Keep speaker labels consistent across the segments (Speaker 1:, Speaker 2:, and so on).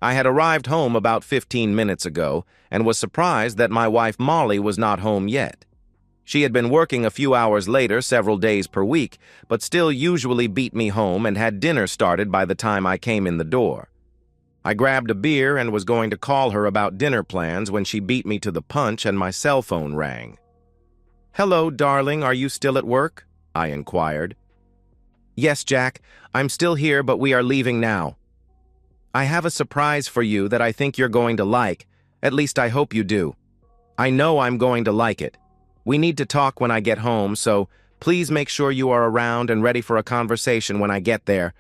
Speaker 1: I had arrived home about 15 minutes ago and was surprised that my wife Molly was not home yet. She had been working a few hours later several days per week, but still usually beat me home and had dinner started by the time I came in the door. I grabbed a beer and was going to call her about dinner plans when she beat me to the punch and my cell phone rang. "Hello, darling, are you still at work?" I inquired. "Yes, Jack, I'm still here, but we are leaving now. I have a surprise for you that I think you're going to like. At least I hope you do. I know I'm going to like it. We need to talk when I get home, so please make sure you are around and ready for a conversation when I get there.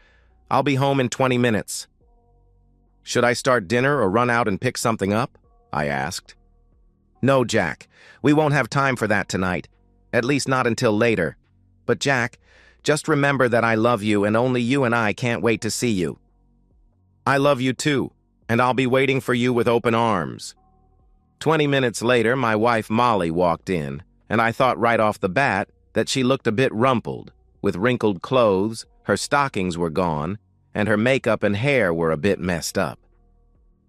Speaker 1: I'll be home in 20 minutes. "Should I start dinner or run out and pick something up?" I asked. "No, Jack. We won't have time for that tonight. At least not until later. But Jack, just remember that I love you and only you and I can't wait to see you." "I love you too, and I'll be waiting for you with open arms." 20 minutes later, my wife Molly walked in, and I thought right off the bat that she looked a bit rumpled, with wrinkled clothes, her stockings were gone, and her makeup and hair were a bit messed up.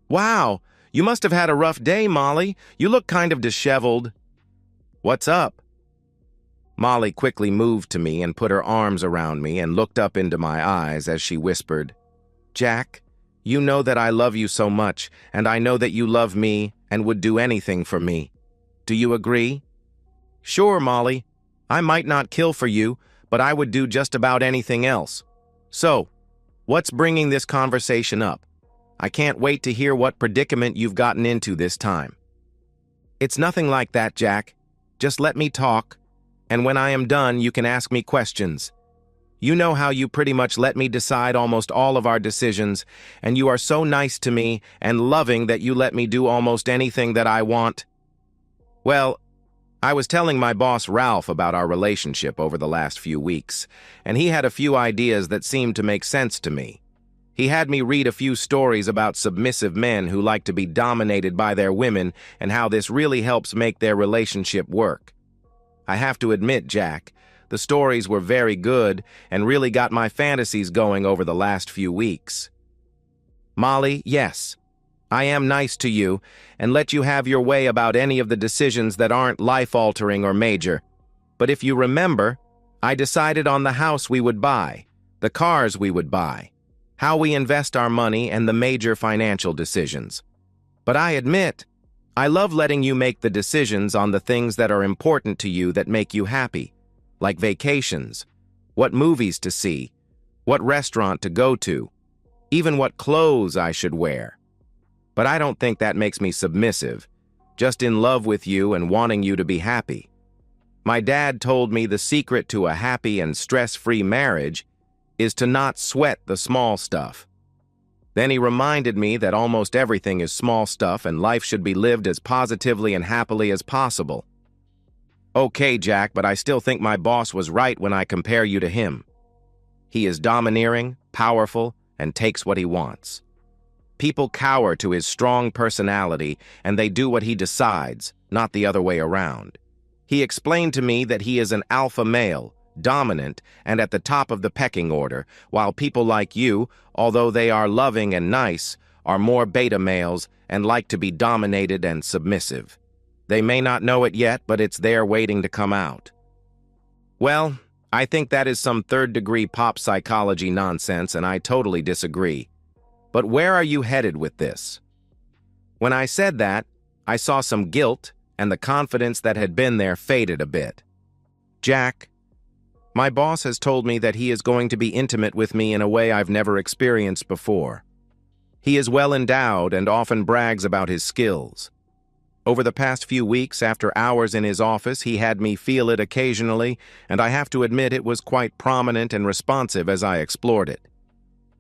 Speaker 1: "Wow, you must have had a rough day, Molly. You look kind of disheveled." "What's up?" Molly quickly moved to me and put her arms around me and looked up into my eyes as she whispered, "Jack, you know that I love you so much, and I know that you love me and would do anything for me. Do you agree?" "Sure, Molly. I might not kill for you, but I would do just about anything else. So, what's bringing this conversation up? I can't wait to hear what predicament you've gotten into this time." "It's nothing like that, Jack. Just let me talk, and when I am done, you can ask me questions. You know how you pretty much let me decide almost all of our decisions, and you are so nice to me and loving that you let me do almost anything that I want." "Well, I was telling my boss Ralph about our relationship over the last few weeks, and he had a few ideas that seemed to make sense to me. He had me read a few stories about submissive men who like to be dominated by their women and how this really helps make their relationship work. I have to admit, Jack, the stories were very good and really got my fantasies going over the last few weeks. Molly, yes, I am nice to you and let you have your way about any of the decisions that aren't life-altering or major. But if you remember, I decided on the house we would buy, the cars we would buy, how we invest our money, and the major financial decisions. But I admit, I love letting you make the decisions on the things that are important to you that make you happy, like vacations, what movies to see, what restaurant to go to, even what clothes I should wear. But I don't think that makes me submissive, just in love with you and wanting you to be happy. My dad told me the secret to a happy and stress-free marriage is to not sweat the small stuff. Then he reminded me that almost everything is small stuff and life should be lived as positively and happily as possible. Okay, Jack, but I still think my boss was right when I compare you to him. He is domineering, powerful, and takes what he wants. People cower to his strong personality, and they do what he decides, not the other way around. He explained to me that he is an alpha male, dominant, and at the top of the pecking order, while people like you, although they are loving and nice, are more beta males and like to be dominated and submissive. They may not know it yet, but it's there waiting to come out. Well, I think that is some third-degree pop psychology nonsense, and I totally disagree. But where are you headed with this? When I said that, I saw some guilt, and the confidence that had been there faded a bit. Jack, my boss has told me that he is going to be intimate with me in a way I've never experienced before. He is well endowed and often brags about his skills. Over the past few weeks, after hours in his office, he had me feel it occasionally, and I have to admit it was quite prominent and responsive as I explored it.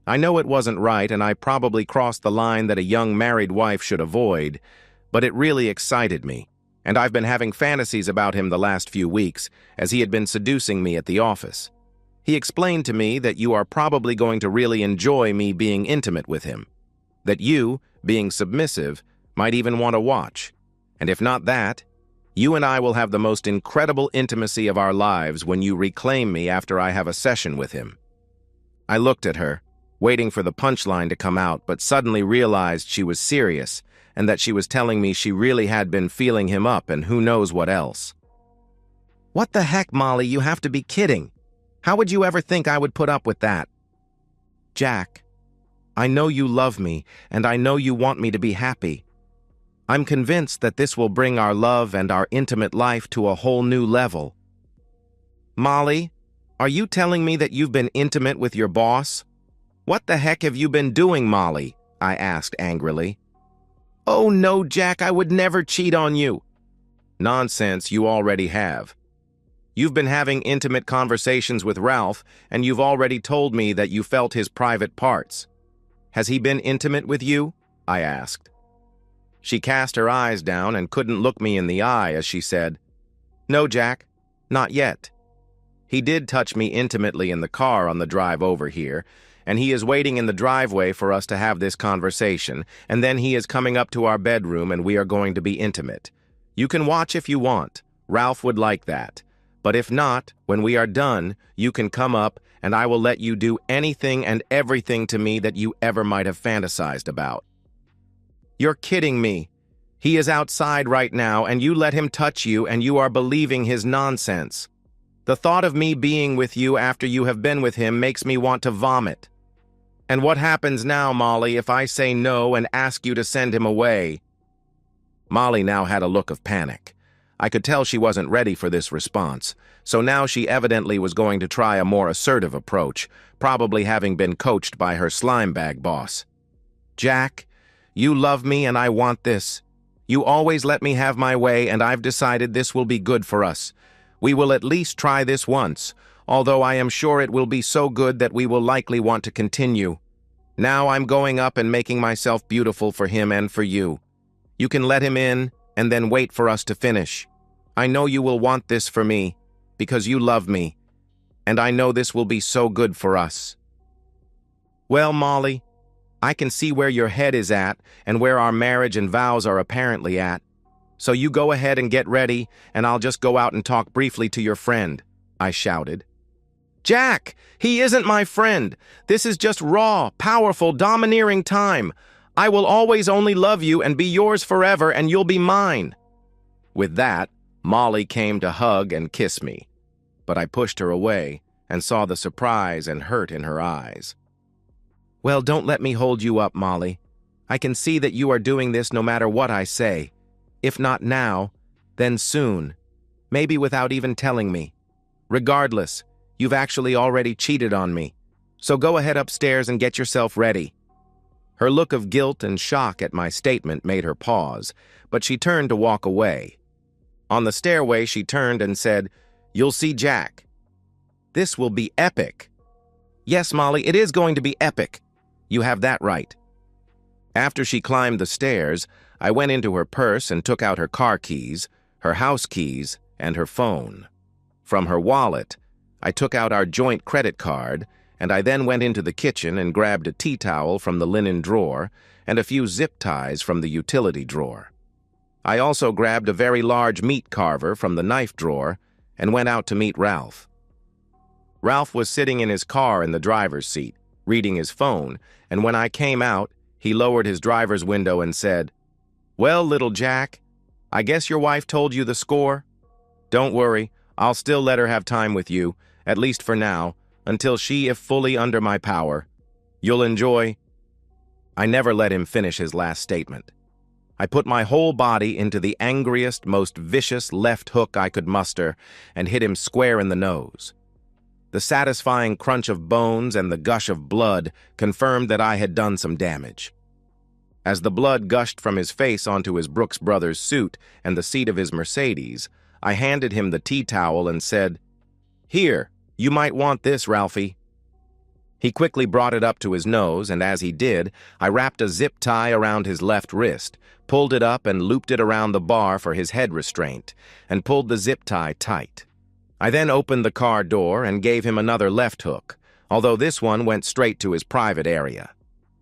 Speaker 1: I know it wasn't right, and I probably crossed the line that a young married wife should avoid, but it really excited me, and I've been having fantasies about him the last few weeks, as he had been seducing me at the office. He explained to me that you are probably going to really enjoy me being intimate with him, that you, being submissive, might even want to watch. And if not that, you and I will have the most incredible intimacy of our lives when you reclaim me after I have a session with him. I looked at her, waiting for the punchline to come out, but suddenly realized she was serious and that she was telling me she really had been feeling him up and who knows what else. "What the heck, Molly, you have to be kidding. How would you ever think I would put up with that?" "Jack, I know you love me, and I know you want me to be happy. I'm convinced that this will bring our love and our intimate life to a whole new level." "Molly, are you telling me that you've been intimate with your boss?" "What the heck have you been doing, Molly?" I asked angrily. "Oh no, Jack, I would never cheat on you." "Nonsense, you already have. You've been having intimate conversations with Ralph, and you've already told me that you felt his private parts. Has he been intimate with you?" I asked. She cast her eyes down and couldn't look me in the eye as she said, "No, Jack, not yet. He did touch me intimately in the car on the drive over here, and he is waiting in the driveway for us to have this conversation, and then he is coming up to our bedroom and we are going to be intimate. You can watch if you want. Ralph would like that. But if not, when we are done, you can come up and I will let you do anything and everything to me that you ever might have fantasized about." "You're kidding me. He is outside right now and you let him touch you and you are believing his nonsense. The thought of me being with you after you have been with him makes me want to vomit. And what happens now, Molly, if I say no and ask you to send him away?" Molly now had a look of panic. I could tell she wasn't ready for this response, so now she evidently was going to try a more assertive approach, probably having been coached by her slime bag boss. "Jack, you love me and I want this. You always let me have my way and I've decided this will be good for us. We will at least try this once, although I am sure it will be so good that we will likely want to continue. Now I'm going up and making myself beautiful for him and for you. You can let him in and then wait for us to finish. I know you will want this for me, because you love me, and I know this will be so good for us." "Well, Molly, I can see where your head is at and where our marriage and vows are apparently at. So you go ahead and get ready, and I'll just go out and talk briefly to your friend," I shouted. "Jack, he isn't my friend. This is just raw, powerful, domineering time. I will always only love you and be yours forever, and you'll be mine." With that, Molly came to hug and kiss me, but I pushed her away and saw the surprise and hurt in her eyes. "Well, don't let me hold you up, Molly. I can see that you are doing this no matter what I say. If not now, then soon, maybe without even telling me. Regardless, you've actually already cheated on me. So go ahead upstairs and get yourself ready." Her look of guilt and shock at my statement made her pause, but she turned to walk away. On the stairway, she turned and said, "You'll see Jack. This will be epic." "Yes, Molly, it is going to be epic. You have that right." After she climbed the stairs, I went into her purse and took out her car keys, her house keys, and her phone. From her wallet, I took out our joint credit card, and I then went into the kitchen and grabbed a tea towel from the linen drawer and a few zip ties from the utility drawer. I also grabbed a very large meat carver from the knife drawer and went out to meet Ralph. Ralph was sitting in his car in the driver's seat, reading his phone, and when I came out, he lowered his driver's window and said, "Well, little Jack, I guess your wife told you the score? Don't worry, I'll still let her have time with you, at least for now, until she is fully under my power. You'll enjoy—" I never let him finish his last statement. I put my whole body into the angriest, most vicious left hook I could muster and hit him square in the nose. The satisfying crunch of bones and the gush of blood confirmed that I had done some damage. As the blood gushed from his face onto his Brooks Brothers suit and the seat of his Mercedes, I handed him the tea towel and said, "Here, you might want this, Ralphie." He quickly brought it up to his nose, and as he did, I wrapped a zip tie around his left wrist, pulled it up and looped it around the bar for his head restraint, and pulled the zip tie tight. I then opened the car door and gave him another left hook, although this one went straight to his private area.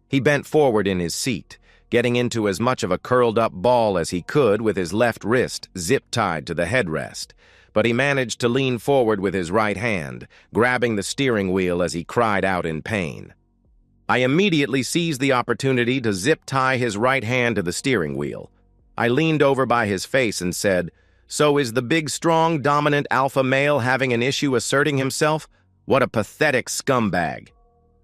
Speaker 1: He bent forward in his seat, getting into as much of a curled-up ball as he could with his left wrist zip-tied to the headrest, but he managed to lean forward with his right hand, grabbing the steering wheel as he cried out in pain. I immediately seized the opportunity to zip-tie his right hand to the steering wheel. I leaned over by his face and said, "So is the big, strong, dominant alpha male having an issue asserting himself? What a pathetic scumbag.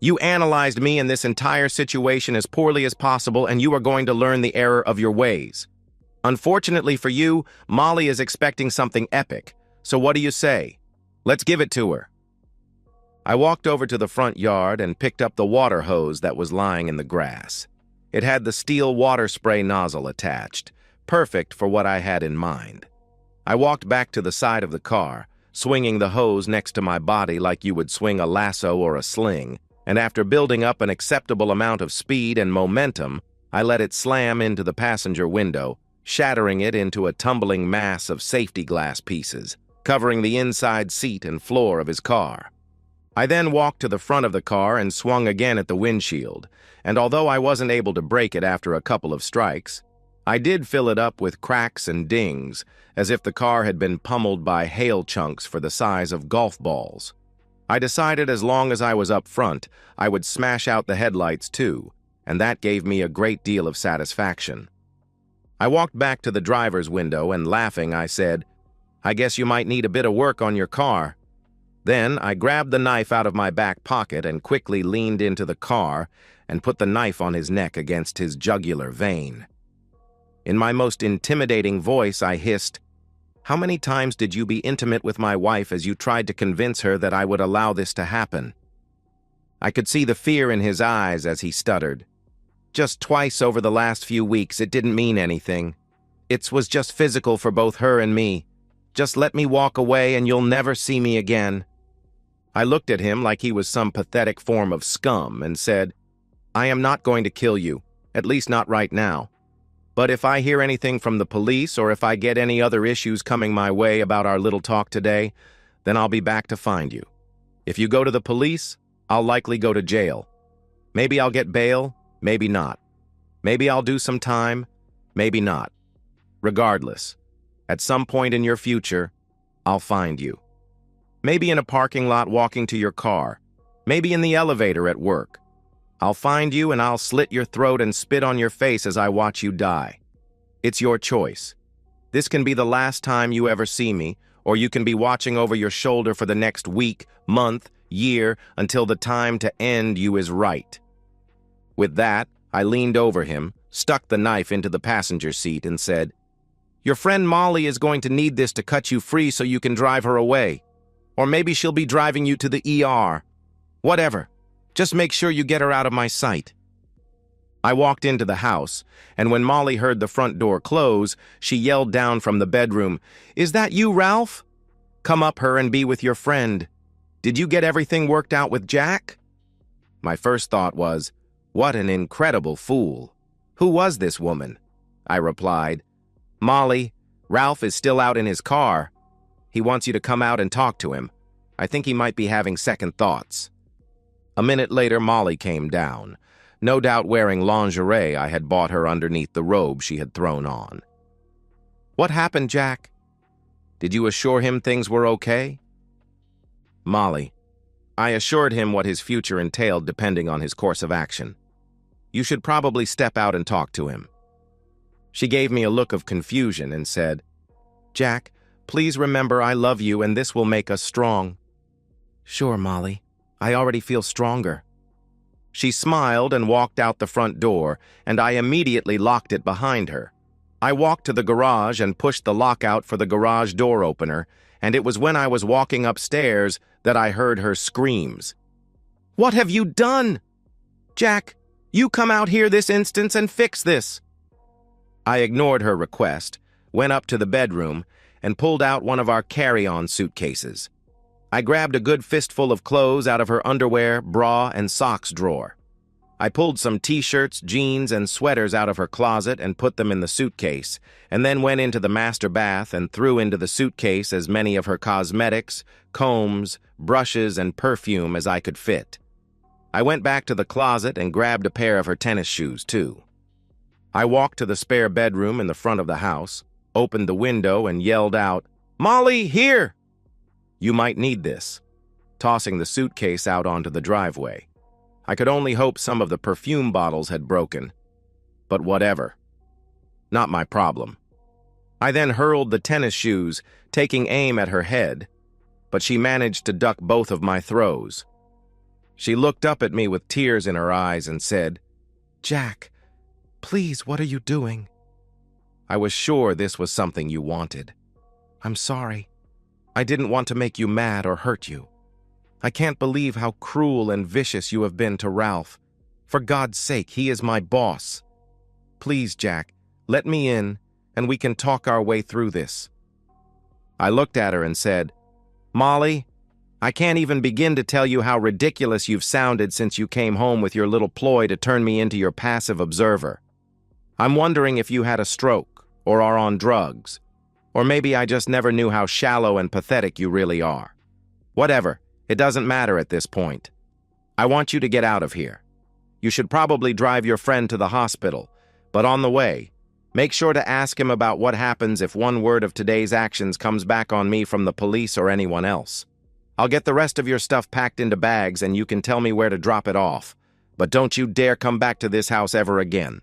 Speaker 1: You analyzed me and this entire situation as poorly as possible, and you are going to learn the error of your ways. Unfortunately for you, Molly is expecting something epic. So what do you say? Let's give it to her." I walked over to the front yard and picked up the water hose that was lying in the grass. It had the steel water spray nozzle attached, perfect for what I had in mind. I walked back to the side of the car, swinging the hose next to my body like you would swing a lasso or a sling, and after building up an acceptable amount of speed and momentum, I let it slam into the passenger window, shattering it into a tumbling mass of safety glass pieces, covering the inside seat and floor of his car. I then walked to the front of the car and swung again at the windshield, and although I wasn't able to break it after a couple of strikes, I did fill it up with cracks and dings, as if the car had been pummeled by hail chunks for the size of golf balls. I decided as long as I was up front, I would smash out the headlights too, and that gave me a great deal of satisfaction. I walked back to the driver's window and, laughing, I said, "I guess you might need a bit of work on your car." Then I grabbed the knife out of my back pocket and quickly leaned into the car and put the knife on his neck against his jugular vein. In my most intimidating voice, I hissed, "How many times did you be intimate with my wife as you tried to convince her that I would allow this to happen?" I could see the fear in his eyes as he stuttered. "Just twice over the last few weeks. It didn't mean anything. It was just physical for both her and me. Just let me walk away and you'll never see me again." I looked at him like he was some pathetic form of scum and said, "I am not going to kill you, at least not right now. But if I hear anything from the police or if I get any other issues coming my way about our little talk today, then I'll be back to find you. If you go to the police, I'll likely go to jail. Maybe I'll get bail, maybe not. Maybe I'll do some time, maybe not. Regardless, at some point in your future, I'll find you. Maybe in a parking lot walking to your car. Maybe in the elevator at work. I'll find you and I'll slit your throat and spit on your face as I watch you die. It's your choice. This can be the last time you ever see me, or you can be watching over your shoulder for the next week, month, year, until the time to end you is right." With that, I leaned over him, stuck the knife into the passenger seat, and said, "Your friend Molly is going to need this to cut you free so you can drive her away. Or maybe she'll be driving you to the ER. Whatever. Just make sure you get her out of my sight." I walked into the house, and when Molly heard the front door close, she yelled down from the bedroom, "Is that you, Ralph? Come up her and be with your friend. Did you get everything worked out with Jack?" My first thought was, what an incredible fool. Who was this woman? I replied, "Molly, Ralph is still out in his car. He wants you to come out and talk to him. I think he might be having second thoughts." A minute later, Molly came down, no doubt wearing lingerie I had bought her underneath the robe she had thrown on. "What happened, Jack? Did you assure him things were okay?" "Molly, I assured him what his future entailed depending on his course of action. You should probably step out and talk to him." She gave me a look of confusion and said, "Jack, please remember I love you and this will make us strong." "Sure, Molly. I already feel stronger." She smiled and walked out the front door, and I immediately locked it behind her. I walked to the garage and pushed the lockout for the garage door opener, and it was when I was walking upstairs that I heard her screams. "What have you done? Jack, you come out here this instant and fix this." I ignored her request, went up to the bedroom, and pulled out one of our carry-on suitcases. I grabbed a good fistful of clothes out of her underwear, bra, and socks drawer. I pulled some t-shirts, jeans, and sweaters out of her closet and put them in the suitcase, and then went into the master bath and threw into the suitcase as many of her cosmetics, combs, brushes, and perfume as I could fit. I went back to the closet and grabbed a pair of her tennis shoes, too. I walked to the spare bedroom in the front of the house, opened the window, and yelled out, "Molly, here! You might need this," tossing the suitcase out onto the driveway. I could only hope some of the perfume bottles had broken. But whatever. Not my problem. I then hurled the tennis shoes, taking aim at her head, but she managed to duck both of my throws. She looked up at me with tears in her eyes and said, "Jack, please, what are you doing?" I was sure this was something you wanted. "I'm sorry. I didn't want to make you mad or hurt you. I can't believe how cruel and vicious you have been to Ralph. For God's sake, he is my boss. Please, Jack, let me in, and we can talk our way through this." I looked at her and said, "Molly, I can't even begin to tell you how ridiculous you've sounded since you came home with your little ploy to turn me into your passive observer. I'm wondering if you had a stroke, or are on drugs, or maybe I just never knew how shallow and pathetic you really are. Whatever, it doesn't matter at this point. I want you to get out of here. You should probably drive your friend to the hospital, but on the way, make sure to ask him about what happens if one word of today's actions comes back on me from the police or anyone else. I'll get the rest of your stuff packed into bags and you can tell me where to drop it off, but don't you dare come back to this house ever again."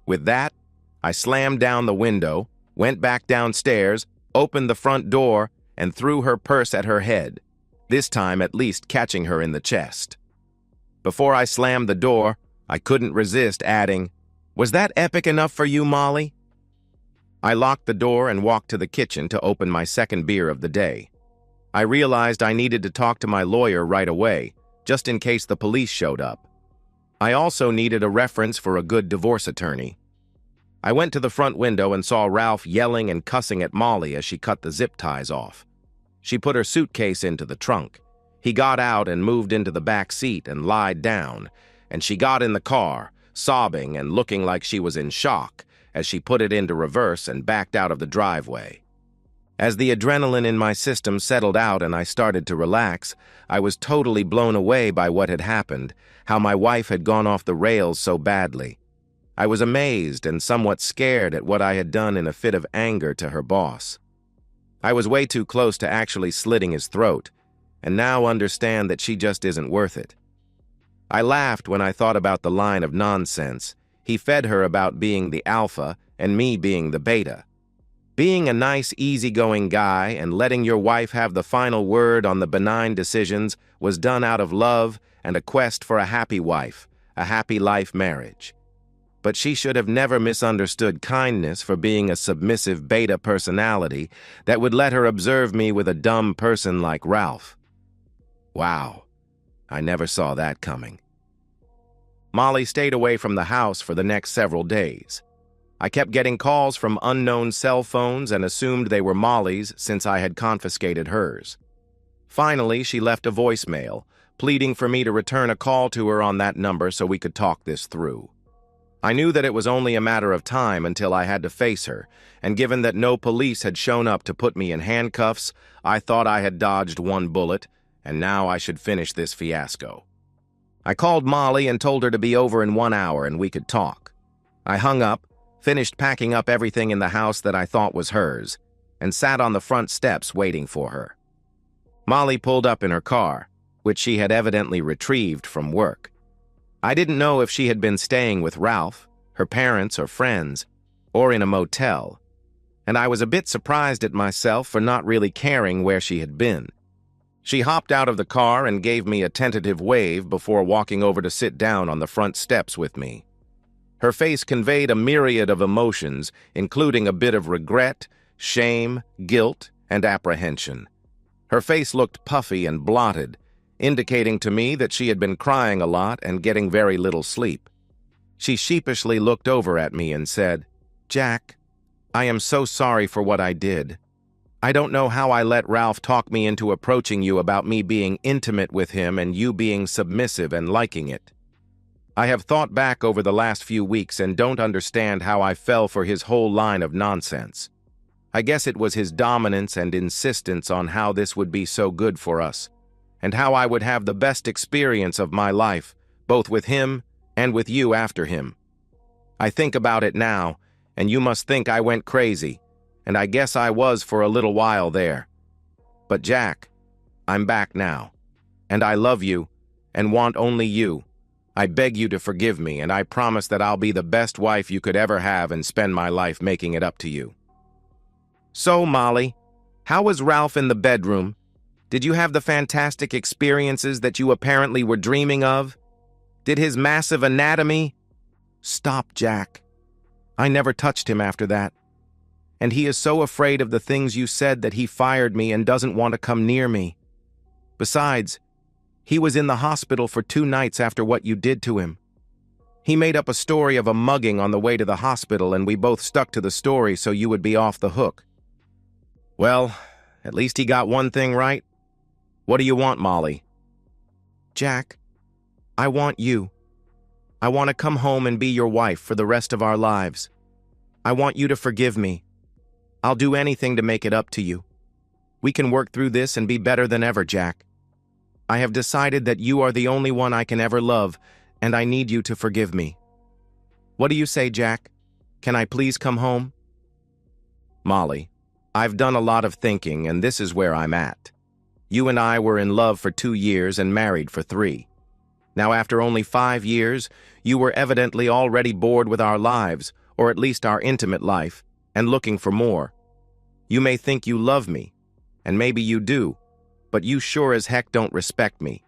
Speaker 1: With that, I slammed down the window, went back downstairs, opened the front door, and threw her purse at her head, this time at least catching her in the chest. Before I slammed the door, I couldn't resist adding, "Was that epic enough for you, Molly?" I locked the door and walked to the kitchen to open my second beer of the day. I realized I needed to talk to my lawyer right away, just in case the police showed up. I also needed a reference for a good divorce attorney. I went to the front window and saw Ralph yelling and cussing at Molly as she cut the zip ties off. She put her suitcase into the trunk. He got out and moved into the back seat and lied down, and she got in the car, sobbing and looking like she was in shock as she put it into reverse and backed out of the driveway. As the adrenaline in my system settled out and I started to relax, I was totally blown away by what had happened, how my wife had gone off the rails so badly. I was amazed and somewhat scared at what I had done in a fit of anger to her boss. I was way too close to actually slitting his throat, and now understand that she just isn't worth it. I laughed when I thought about the line of nonsense he fed her about being the alpha and me being the beta. Being a nice, easygoing guy and letting your wife have the final word on the benign decisions was done out of love and a quest for a happy wife, a happy life marriage. But she should have never misunderstood kindness for being a submissive beta personality that would let her observe me with a dumb person like Ralph. Wow, I never saw that coming. Molly stayed away from the house for the next several days. I kept getting calls from unknown cell phones and assumed they were Molly's since I had confiscated hers. Finally, she left a voicemail, pleading for me to return a call to her on that number so we could talk this through. I knew that it was only a matter of time until I had to face her, and given that no police had shown up to put me in handcuffs, I thought I had dodged one bullet, and now I should finish this fiasco. I called Molly and told her to be over in 1 hour and we could talk. I hung up, finished packing up everything in the house that I thought was hers, and sat on the front steps waiting for her. Molly pulled up in her car, which she had evidently retrieved from work. I didn't know if she had been staying with Ralph, her parents or friends, or in a motel, and I was a bit surprised at myself for not really caring where she had been. She hopped out of the car and gave me a tentative wave before walking over to sit down on the front steps with me. Her face conveyed a myriad of emotions, including a bit of regret, shame, guilt, and apprehension. Her face looked puffy and blotted, indicating to me that she had been crying a lot and getting very little sleep. She sheepishly looked over at me and said, "Jack, I am so sorry for what I did. I don't know how I let Ralph talk me into approaching you about me being intimate with him and you being submissive and liking it. I have thought back over the last few weeks and don't understand how I fell for his whole line of nonsense. I guess it was his dominance and insistence on how this would be so good for us, and how I would have the best experience of my life, both with him and with you after him. I think about it now, and you must think I went crazy, and I guess I was for a little while there. But Jack, I'm back now, and I love you and want only you. I beg you to forgive me, and I promise that I'll be the best wife you could ever have and spend my life making it up to you. So, Molly, how was Ralph in the bedroom? Did you have the fantastic experiences that you apparently were dreaming of? Did his massive anatomy? Stop, Jack. I never touched him after that. And he is so afraid of the things you said that he fired me and doesn't want to come near me. Besides, he was in the hospital for 2 nights after what you did to him. He made up a story of a mugging on the way to the hospital, and we both stuck to the story so you would be off the hook. Well, at least he got one thing right. What do you want, Molly? Jack, I want you. I want to come home and be your wife for the rest of our lives. I want you to forgive me. I'll do anything to make it up to you. We can work through this and be better than ever, Jack. I have decided that you are the only one I can ever love, and I need you to forgive me. What do you say, Jack? Can I please come home? Molly, I've done a lot of thinking, and this is where I'm at. You and I were in love for 2 years and married for 3. Now, after only 5 years, you were evidently already bored with our lives, or at least our intimate life, and looking for more. You may think you love me, and maybe you do, but you sure as heck don't respect me.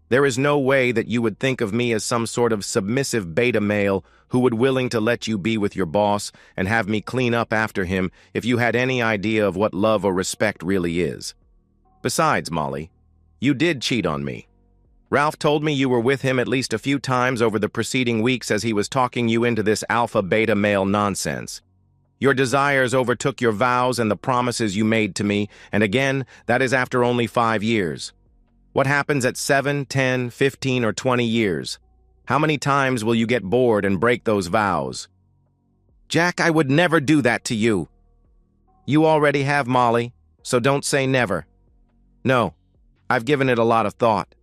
Speaker 1: There is no way that you would think of me as some sort of submissive beta male who would willing to let you be with your boss and have me clean up after him if you had any idea of what love or respect really is. Besides, Molly, you did cheat on me. Ralph told me you were with him at least a few times over the preceding weeks as he was talking you into this alpha-beta male nonsense. Your desires overtook your vows and the promises you made to me, and again, that is after only 5 years. What happens at 7, 10, 15, or 20 years? How many times will you get bored and break those vows? Jack, I would never do that to you. You already have, Molly, so don't say never. No, I've given it a lot of thought.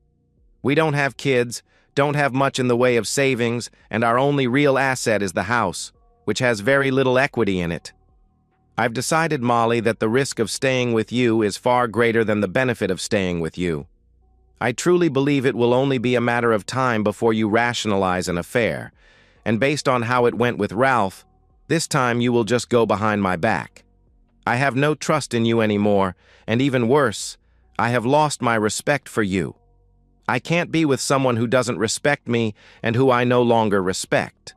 Speaker 1: We don't have kids, don't have much in the way of savings, and our only real asset is the house, which has very little equity in it. I've decided, Molly, that the risk of staying with you is far greater than the benefit of staying with you. I truly believe it will only be a matter of time before you rationalize an affair, and based on how it went with Ralph, this time you will just go behind my back. I have no trust in you anymore, and even worse, I have lost my respect for you. I can't be with someone who doesn't respect me and who I no longer respect.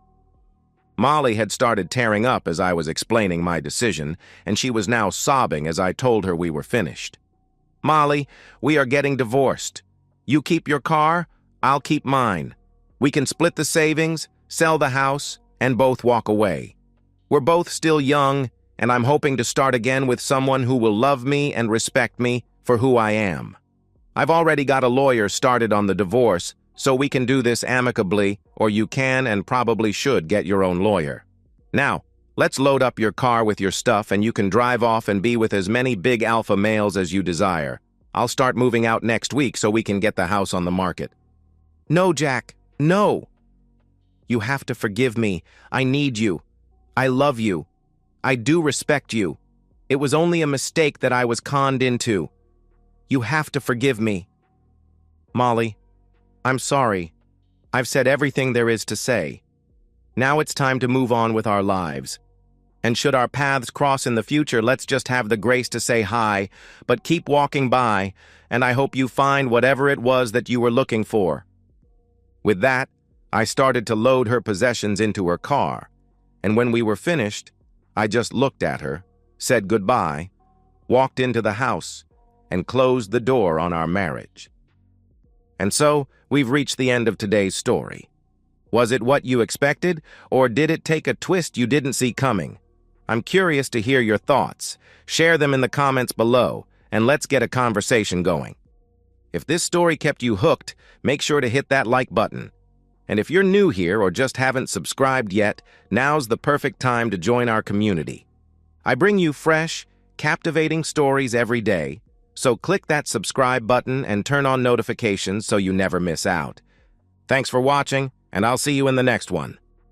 Speaker 1: Molly had started tearing up as I was explaining my decision, and she was now sobbing as I told her we were finished. Molly, we are getting divorced. You keep your car, I'll keep mine. We can split the savings, sell the house, and both walk away. We're both still young, and I'm hoping to start again with someone who will love me and respect me for who I am. I've already got a lawyer started on the divorce, so we can do this amicably, or you can and probably should get your own lawyer. Now, let's load up your car with your stuff and you can drive off and be with as many big alpha males as you desire. I'll start moving out next week so we can get the house on the market. No, Jack, no. You have to forgive me. I need you. I love you. I do respect you. It was only a mistake that I was conned into. You have to forgive me. Molly, I'm sorry. I've said everything there is to say. Now it's time to move on with our lives. And should our paths cross in the future, let's just have the grace to say hi, but keep walking by, and I hope you find whatever it was that you were looking for. With that, I started to load her possessions into her car, and when we were finished, I just looked at her, said goodbye, walked into the house, and closed the door on our marriage. And so, we've reached the end of today's story. Was it what you expected, or did it take a twist you didn't see coming? I'm curious to hear your thoughts. Share them in the comments below, and let's get a conversation going. If this story kept you hooked, make sure to hit that like button. And if you're new here or just haven't subscribed yet, now's the perfect time to join our community. I bring you fresh, captivating stories every day, so click that subscribe button and turn on notifications so you never miss out. Thanks for watching, and I'll see you in the next one.